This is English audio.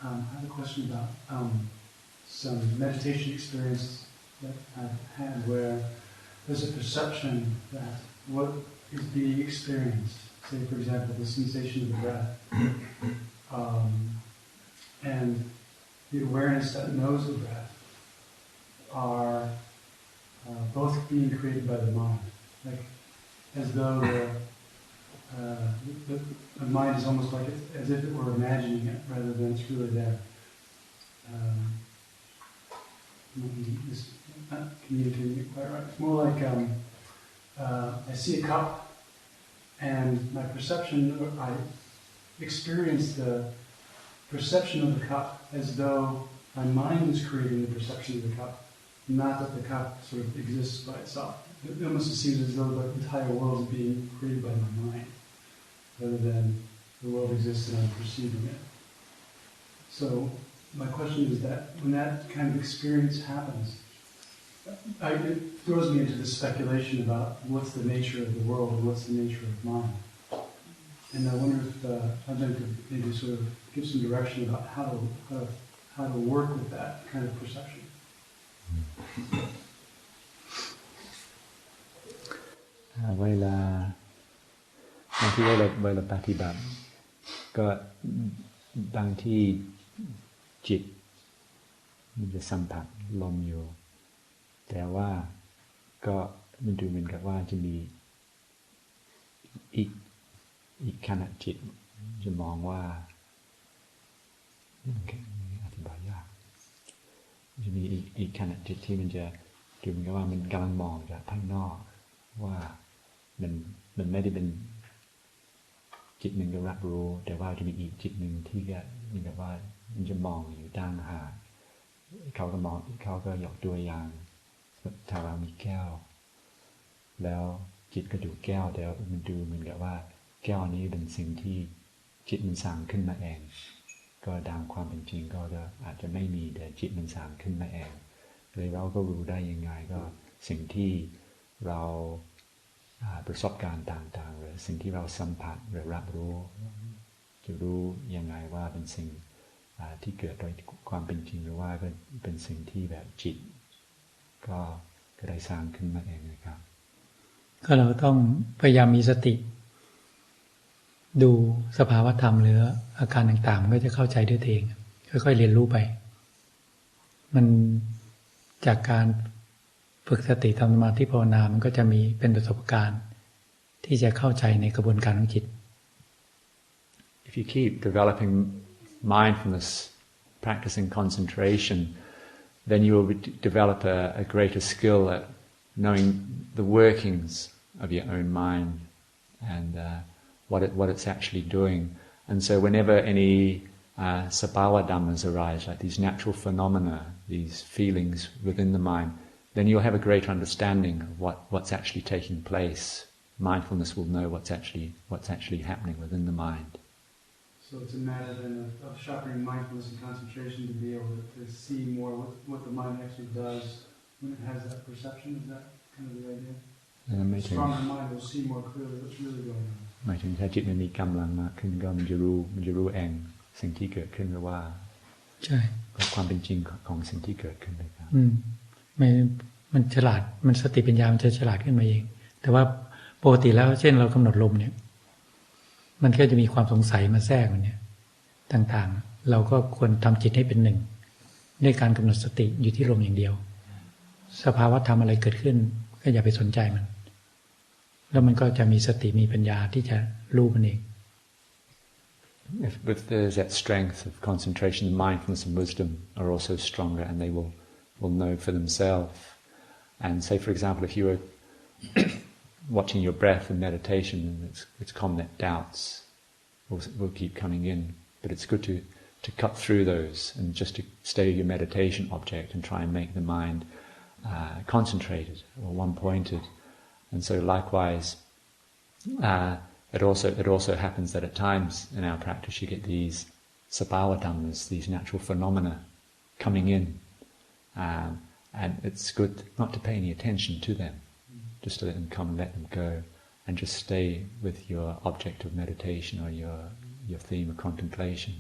I have a question about some meditation experience that I've had where there's a perception that what is being experienced, say for example the sensation of the breath, and the awareness that knows the breath are both being created by the mind, like as though the mind is almost like as if it were imagining it rather than it's really there. It's not communicating it quite right. It's more like I see a cup, and my perception, I experience the perception of the cup as though my mind is creating the perception of the cup, not that the cup sort of exists by itself. It almost seems as though the entire world is being created by my mind, rather than the world exists and I'm perceiving it. So my question is that when that kind of experience happens, it throws me into this speculation about what's the nature of the world and what's the nature of mind. And I wonder if Ajahn could maybe sort of give some direction about how to work with that kind of perception. เวลาที่เวลาปฏิบัติก็บางที่จิตมันจะสัมผัสลมอยู่แต่ว่าก็มันดูเหมือนกับว่าจะมีอีกขณะจิตจะมองว่าอธิบายยากจะมีอีกขณะจิตที่มันจะดูเหมือนกับว่ามันกำลังมองจากภายนอกว่ามันไม่ได้เป็นจิตหนึ่งก็รับรู้แต่ว่าจะมีอีกจิตหนึ่งที่ก็เหมือนกับว่ามันจะมองอยู่ด้านห่างเขาก็ยกตัวอย่างถ้าเรามีแก้วแล้วจิตก็ดูแก้วแต่มันดูเหมือนกับว่าแก้วนี้เป็นสิ่งที่จิตมันสร้างขึ้นมาเองก็ตามความเป็นจริงก็อาจจะไม่มีแต่จิตมันสร้างขึ้นมาเองเลยเราก็รู้ได้ยังไงก็สิ่งที่เราประสบการณ์ต่างๆหรือสิ่งที่เราสัมผัสหรือรับรู้จะรู้ยังไงว่าเป็นสิ่งที่เกิดโดยความเป็นจริงหรือว่าเป็นสิ่งที่แบบจิตก็ได้สร้างขึ้นมาเองนะครับก็เราต้องพยายามมีสติดูสภาวธรรมหรืออาการต่างๆมันก็จะเข้าใจด้วยตัวเองค่อยๆเรียนรู้ไปมันจากการฝึกสติทำสมาธิภาวนามันก็จะมีเป็นประสบการณ์ที่จะเข้าใจในกระบวนการของจิต If you keep developing mindfulness, practicing concentration, then you will develop a greater skill at knowing the workings of your own mind and what it's actually doing. And so whenever any sabhava dhammas arise, like these natural phenomena, these feelings within the mind, then you'll have a greater understanding of what's actually taking place. Mindfulness will know what's actually happening within the mind. So it's a matter then of sharpening mindfulness and concentration to be able to see more what the mind actually does when it has that perception. Is that kind of the idea? A stronger mind will see more clearly what's really going on. หมายถึงถ้าจิตมันมีกำลังมากขึ้นก็มันจะรู้เองสิ่งที่เกิดขึ้นหรือว่าใช่ความเป็นจริงของสิ่งที่เกิดขึ้นเลยครับมันฉลาดมันสติปัญญามันจะฉลาดขึ้นมาเองแต่ว่าปกติแล้วเช่นเรากำหนดลมเนี่ยมันก็จะมีความสงสัยมาแทรกมันเนี่ยต่างๆเราก็ควรทำจิตให้เป็นหนึ่งด้วยการกำหนดสติอยู่ที่ลมอย่างเดียวสภาวะธรรมอะไรเกิดขึ้นก็อย่าไปสนใจมันแล้วมันก็จะมีสติมีปัญญาที่จะรู้มันเอง If there's that strength of concentration, the mindfulness and wisdom are also stronger, and they will know for themselves. And say, for example, if you were watching your breath in meditation, and it's common that doubts will keep coming in, but it's good to cut through those and just to stay your meditation object and try and make the mind concentrated or one-pointed. And so likewise, it also happens that at times in our practice you get these sabhava dhammas, these natural phenomena coming in, and it's good not to pay any attention to them, just to let them come and let them go, and just stay with your object of meditation or your theme of contemplation.